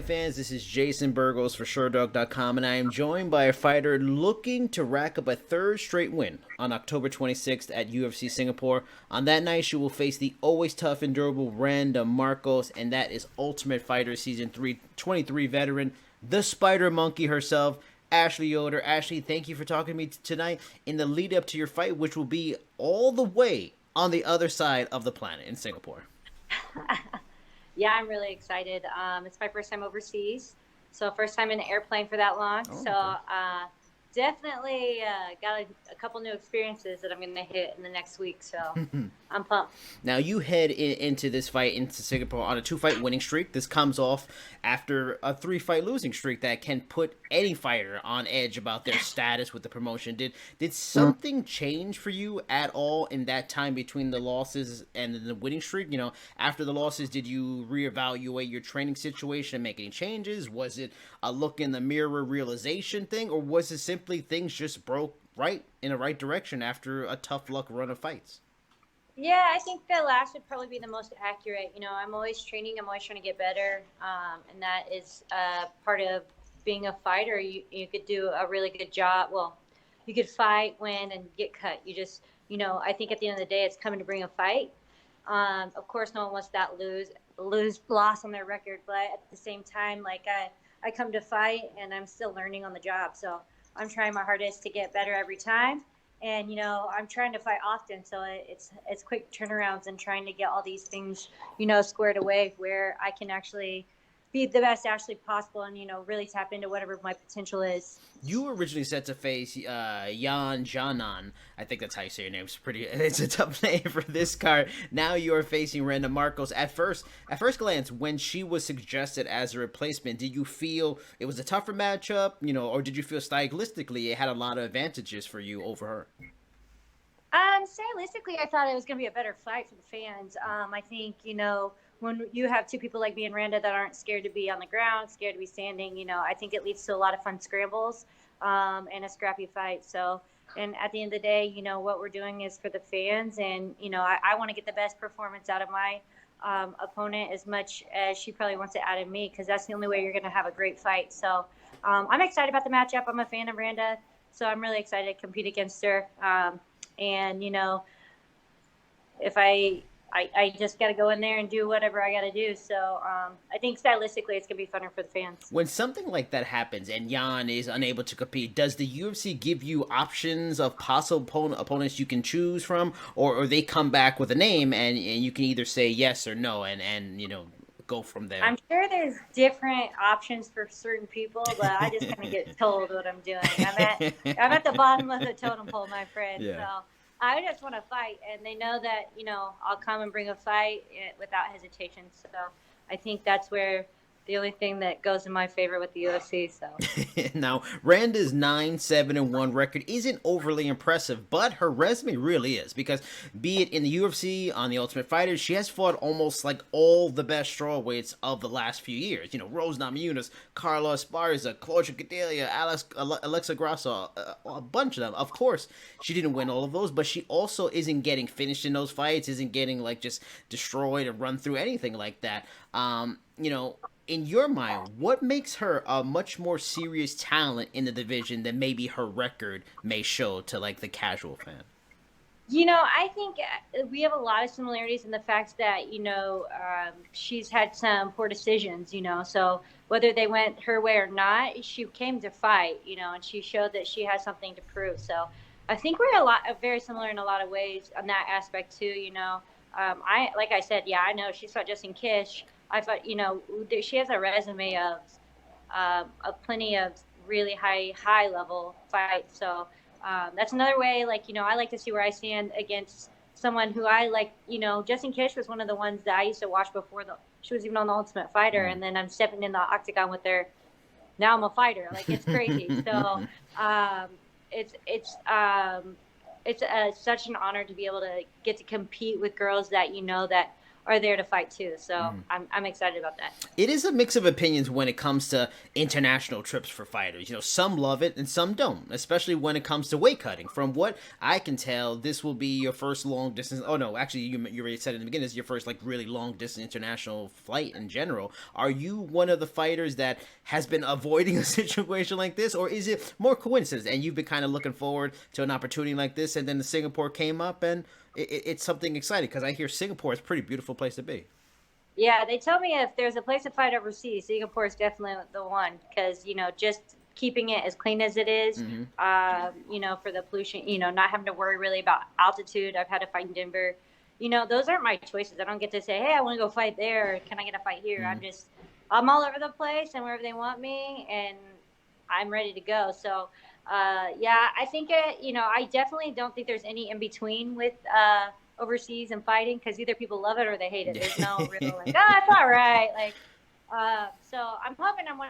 fans, this is Jason Burgos for Sherdog.com, and I am joined by a fighter looking to rack up a third straight win on October 26th at UFC Singapore. On that night, she will face the always tough and durable Randa Markos, and that is Ultimate Fighter Season 3 23 veteran, the Spider Monkey herself, Ashley Yoder. Ashley, thank you for talking to me tonight in the lead up to your fight, which will be all the way on the other side of the planet in Singapore. Yeah, I'm really excited. It's my first time overseas, so first time in an airplane for that long. Oh, So okay. definitely got a couple new experiences that I'm going to hit in the next week. So I'm pumped. Now you head into this fight into Singapore on a 2-fight winning streak. This comes off after a 3-fight losing streak that can put any fighter on edge about their status with the promotion. Did something change for you at all in that time between the losses and the winning streak? You know, after the losses, did you reevaluate your training situation and make any changes? Was it a look in the mirror realization thing, or was it simply things just broke right in the right direction after a tough luck run of fights? Yeah, I think the last would probably be the most accurate. You know, I'm always training. I'm always trying to get better, and that is part of being a fighter. You could do a really good job. Well, you could fight, win, and get cut. I think at the end of the day, it's coming to bring a fight. Of course, no one wants that loss on their record, but at the same time, like I come to fight, and I'm still learning on the job. So I'm trying my hardest to get better every time. And I'm trying to fight often, so it's quick turnarounds and trying to get all these things squared away where I can actually be the best Ashley possible and really tap into whatever my potential is. You were originally set to face Jan Janan. I think that's how you say your name. It's a tough name for this card. Now you are facing Randa Markos. At first glance, when she was suggested as a replacement, did you feel it was a tougher matchup, or did you feel stylistically it had a lot of advantages for you over her? Stylistically, I thought it was going to be a better fight for the fans. I think, when you have two people like me and Randa that aren't scared to be on the ground, scared to be standing, I think it leads to a lot of fun scrambles and a scrappy fight. So, and at the end of the day, what we're doing is for the fans. And, I want to get the best performance out of my opponent as much as she probably wants it out of me, because that's the only way you're going to have a great fight. So I'm excited about the matchup. I'm a fan of Randa, so I'm really excited to compete against her. And if I just got to go in there and do whatever I got to do. So I think stylistically it's going to be funner for the fans. When something like that happens and Jan is unable to compete, does the UFC give you options of possible opponents you can choose from, or they come back with a name and you can either say yes or no and go from there? I'm sure there's different options for certain people, but I just kind of get told what I'm doing. I'm at the bottom of the totem pole, my friend. Yeah. So I just want to fight, and they know that I'll come and bring a fight without hesitation. So I think that's where the only thing that goes in my favor with the UFC. So now, Randa's 9-7-1 record isn't overly impressive, but her resume really is, because be it in the UFC, on the Ultimate Fighter, she has fought almost like all the best strawweights of the last few years. Rose Namajunas, Carla Esparza, Claudia Gadelha, Alexa Grasso, a bunch of them. Of course, she didn't win all of those, but she also isn't getting finished in those fights, isn't getting like just destroyed and run through anything like that. In your mind, what makes her a much more serious talent in the division than maybe her record may show to like the casual fan? I think we have a lot of similarities in the fact that, she's had some poor decisions, so whether they went her way or not, she came to fight, and she showed that she has something to prove. So I think we're very similar in a lot of ways on that aspect too. Like I said, yeah, I know she fought Justin Kish. I thought, she has a resume of plenty of really high level fights. So that's another way, I like to see where I stand against someone who I like. Justin Kish was one of the ones that I used to watch before she was even on the Ultimate Fighter. And then I'm stepping in the octagon with her. Now I'm a fighter. Like, it's crazy. So it's such an honor to be able to get to compete with girls that that are there to fight too. So I'm excited about that. It is a mix of opinions when it comes to international trips for fighters. Some love it and some don't, especially when it comes to weight cutting. From what I can tell, this will be your first long distance. Oh no, actually, you already said in the beginning, this is your first like really long distance international flight in general. Are you one of the fighters that has been avoiding a situation like this, or is it more coincidence and you've been kind of looking forward to an opportunity like this, and then the Singapore came up and it's something exciting? Because I hear Singapore is a pretty beautiful place to be. Yeah, they tell me if there's a place to fight overseas, Singapore is definitely the one because just keeping it as clean as it is, for the pollution, not having to worry really about altitude. I've had to fight in Denver. Those aren't my choices. I don't get to say, hey, I want to go fight there. Or, can I get a fight here? I'm all over the place and wherever they want me, and I'm ready to go. So, I think I definitely don't think there's any in between with overseas and fighting because either people love it or they hate it. There's no real like, it's all right. Like, so I'm hoping I'm one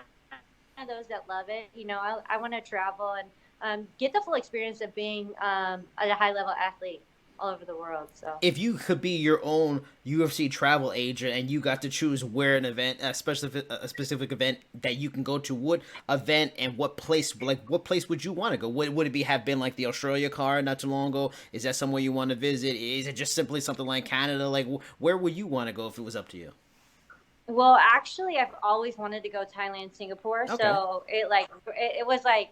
of those that love it. I want to travel and get the full experience of being a high level athlete all over the world. So if you could be your own UFC travel agent and you got to choose where an event, a specific event that you can go to, what event and what place would you want to go? Would it have been like the Australia card not too long ago? Is that somewhere you want to visit? Is it just simply something like Canada? Like, where would you want to go if it was up to you? Well, actually, I've always wanted to go Thailand, Singapore. Okay. So it was like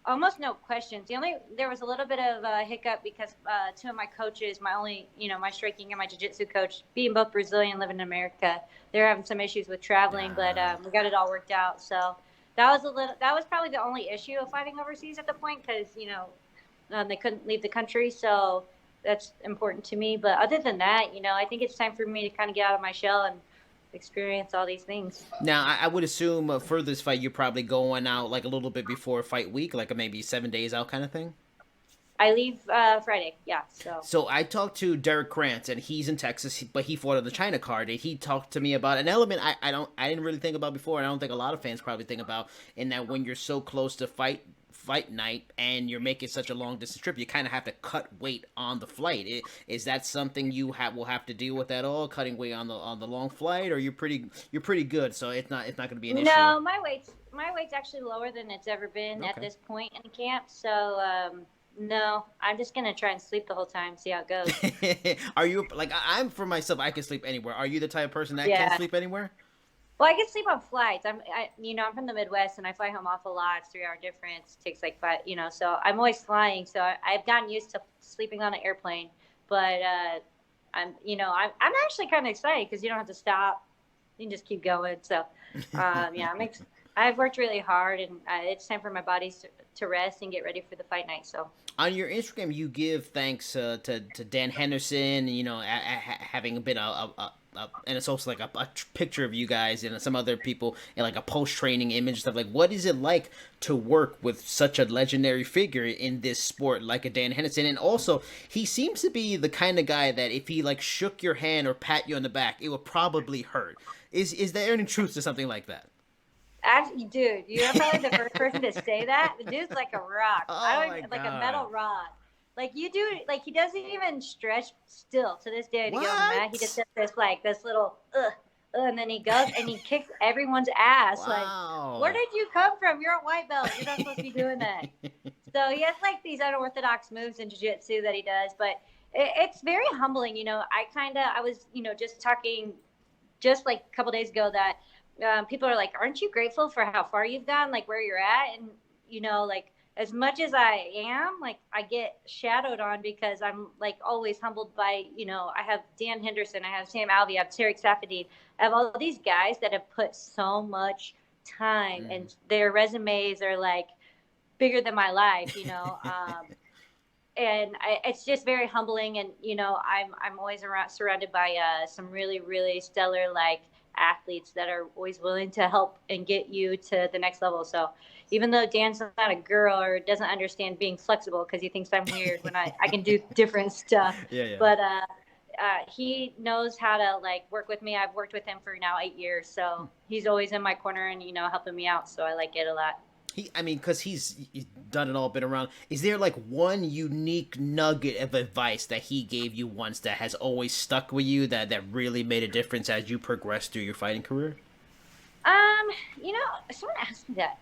almost no questions. There was a little bit of a hiccup because two of my coaches, my striking and my jiu-jitsu coach, being both Brazilian, living in America, they're having some issues with traveling, but we got it all worked out. So that was probably the only issue of fighting overseas at the point because they couldn't leave the country. So that's important to me. But other than that, I think it's time for me to kind of get out of my shell and experience all these things. Now, I would assume for this fight, you're probably going out like a little bit before fight week, like maybe 7 days out kind of thing. I leave Friday, yeah. So I talked to Derek Krantz, and he's in Texas, but he fought on the China card. And he talked to me about an element I didn't really think about before, and I don't think a lot of fans probably think about, in that when you're so close to fight night and you're making such a long distance trip, you kind of have to cut weight on the flight. Is that something you will have to deal with at all, cutting weight on the long flight, or you're pretty good, so it's not going to be an issue? No, my weight's actually lower than it's ever been at this point in camp. So no, I'm just gonna try and sleep the whole time, see how it goes. Are you I'm for myself? I can sleep anywhere. Are you the type of person that can sleep anywhere? Well, I can sleep on flights. I'm from the Midwest and I fly home awful lot. It's 3 hour difference. It takes like 5, so I'm always flying. So I've gotten used to sleeping on an airplane, but I'm actually kind of excited because you don't have to stop. You can just keep going. So I've worked really hard and it's time for my body to rest and get ready for the fight night. So on your Instagram, you give thanks to Dan Henderson, having been and it's also like a picture of you guys and some other people and like a post-training image stuff. Like, what is it like to work with such a legendary figure in this sport like a Dan Henderson? And also, he seems to be the kind of guy that if he like shook your hand or pat you on the back, it would probably hurt. Is there any truth to something like that? Actually, dude, you're probably the first person to say that. The dude's like a rock. A metal rod. Like you do, like he doesn't even stretch still to this day to get on the mat. He just does this little and then he goes and he kicks everyone's ass. Wow. Like, where did you come from? You're a white belt. You're not supposed to be doing that. So he has like these unorthodox moves in jiu-jitsu that he does, but it's very humbling. I was just talking just like a couple days ago that people are like, aren't you grateful for how far you've gone, like where you're at? And as much as I am, like I get shadowed on because I'm like always humbled by, I have Dan Henderson, I have Sam Alvey, I have Tarek Safadine, I have all these guys that have put so much time and their resumes are like bigger than my life, and it's just very humbling. And, I'm always surrounded by some really, really stellar, like athletes that are always willing to help and get you to the next level. So even though Dan's not a girl or doesn't understand being flexible because he thinks I'm weird when I can do different stuff. Yeah. But he knows how to like work with me. I've worked with him for now 8 years. So he's always in my corner and, helping me out. So I like it a lot. Because he's done it all, been around. Is there like one unique nugget of advice that he gave you once that has always stuck with you that really made a difference as you progressed through your fighting career? Um, someone asked me that.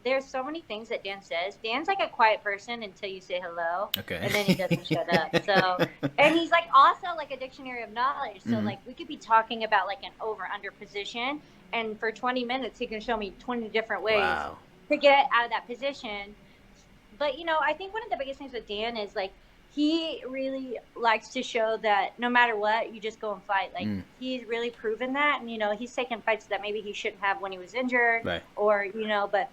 There's so many things that Dan says. Dan's like a quiet person until you say hello, Okay. and then he doesn't shut up. So, and he's like also like a dictionary of knowledge. So Mhm. like we could be talking about like an over under position, and for 20 minutes he can show me 20 different ways Wow. to get out of that position. But I think one of the biggest things with Dan is like he really likes to show that no matter what, you just go and fight. Like Mm. he's really proven that, and he's taken fights that maybe he shouldn't have when he was injured, Right. or but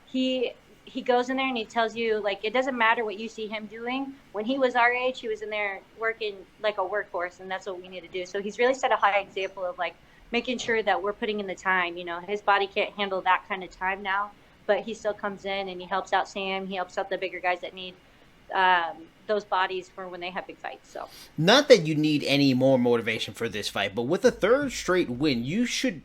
he he goes in there and he tells you like it doesn't matter what you see him doing. When he was our age, he was in there working like a workhorse, and that's what we need to do. So he's really set a high example of like making sure that we're putting in the time. His body can't handle that kind of time now, but he still comes in and he helps out Sam. He helps out the bigger guys that need those bodies for when they have big fights. So, Not that you need any more motivation for this fight, but with a third straight win, you should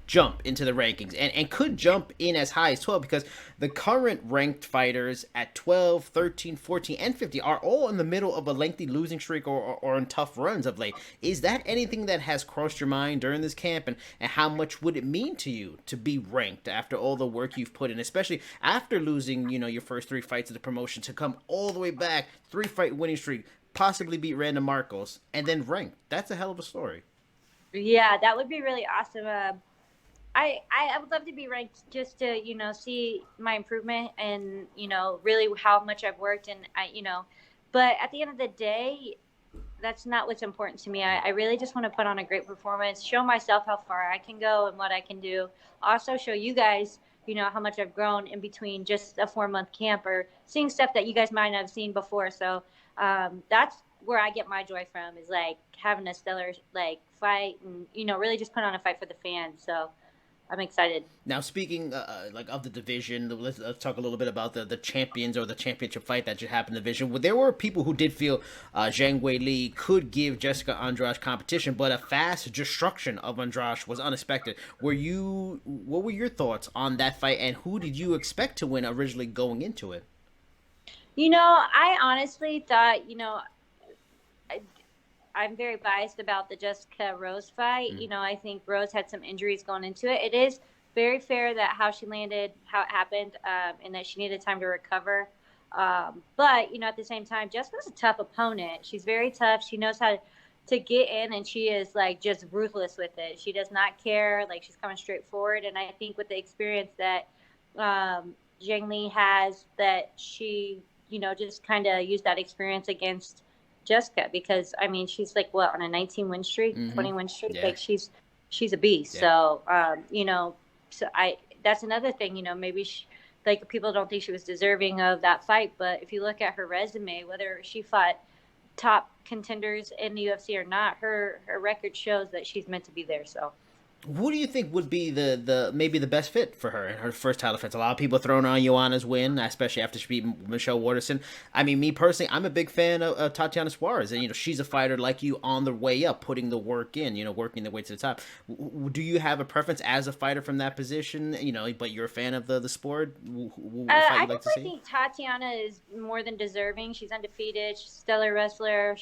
jump into the rankings and could jump in as high as 12 because the current ranked fighters at 12, 13, 14, and 50 are all in the middle of a lengthy losing streak or in tough runs of late. Is that anything that has crossed your mind during this camp, and how much would it mean to you to be ranked after all the work you've put in, especially after losing, your first 3 fights of the promotion, to come all the way back, 3-fight winning streak, possibly beat Randa Markos, and then ranked? That's a hell of a story. yeah, that would be really awesome. I would love to be ranked just to see my improvement and really how much I've worked, and but at the end of the day, that's not what's important to me. I really just want to put on a great performance, show myself how far I can go and what I can do. Also show you guys, how much I've grown in between just a 4-month camp or seeing stuff that you guys might not have seen before. So that's where I get my joy from, is like having a stellar like fight and really just put on a fight for the fans. So I'm excited. Now, speaking like of the division, let's talk a little bit about the champions or the championship fight that should happen in the division. Well, there were people who did feel Zhang Wei Li could give Jessica Andrade competition, but a fast destruction of Andrade was unexpected. What were your thoughts on that fight, and who did you expect to win originally going into it? I honestly thought, I, I'm very biased about the Jessica Rose fight. Mm. I think Rose had some injuries going into it. It is very fair that how she landed, how it happened, and that she needed time to recover. But at the same time, Jessica's a tough opponent. She's very tough. She knows how to get in, and she is like just ruthless with it. She does not care. Like she's coming straight forward. And I think with the experience that Zhang Li has, that she just kind of used that experience against Jessica, because I mean she's like what, on a 19 win streak, Mm-hmm. 20 win streak, Yeah. like she's a beast. Yeah. So so I that's another thing, maybe like people don't think she was deserving of that fight, but if you look at her resume, whether she fought top contenders in the UFC or not, her record shows that she's meant to be there. So Who do you think would be the maybe the best fit for her in her first title defense? A lot of people throwing on Joanna's win, especially after she beat Michelle Waterson. I mean, me personally, I'm a big fan of Tatiana Suarez, and she's a fighter like you on the way up, putting the work in, working the way to the top. Do you have a preference as a fighter from that position? But you're a fan of the sport. What fight I you'd like to see? think Tatiana is more than deserving. She's undefeated. She's a stellar wrestler.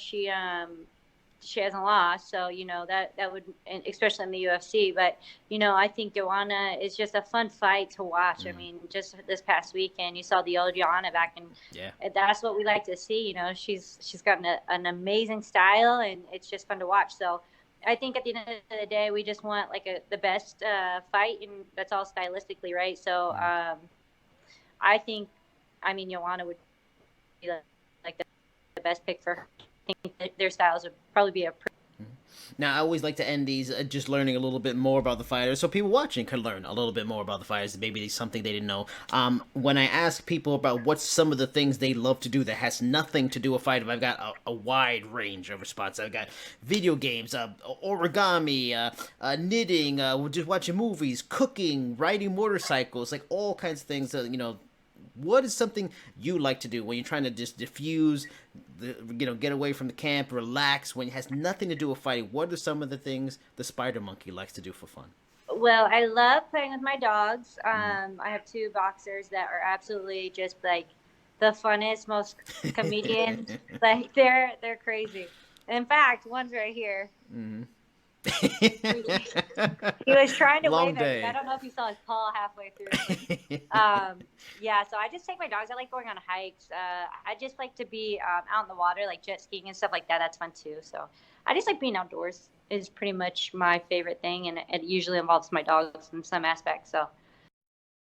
She hasn't lost, so that would, especially in the UFC. But I think Joanna is just a fun fight to watch. I mean, just this past weekend, you saw the old Joanna back, and Yeah. that's what we like to see. She's got an amazing style, and it's just fun to watch. So I think at the end of the day, we just want like the best fight, and that's all stylistically, right? So I think, Joanna would be like the best pick for her. I think that their styles would probably be a. Now, I always like to end these just learning a little bit more about the fighters, so people watching can learn a little bit more about the fighters. Maybe it's something they didn't know. When I ask people about what's some of the things they love to do that has nothing to do with fighting, I've got a wide range of responses. I've got video games, origami, knitting, just watching movies, cooking, riding motorcycles, like all kinds of things. What is something you like to do when you're trying to just diffuse, get away from the camp, relax, when it has nothing to do with fighting? What are some of the things the Spider Monkey likes to do for fun? Well, I love playing with my dogs. Mm. I have two boxers that are absolutely just like the funnest, most comedians. Like they're crazy. In fact, one's right here. Mm. He was trying to Long wave at me. I day. don't know if you saw his paw halfway through, but yeah. So I just take my dogs. I like going on hikes. I just like to be out in the water, like jet skiing and stuff like that. That's fun too. So I just like being outdoors. Is pretty much my favorite thing, and it usually involves my dogs in some aspect. So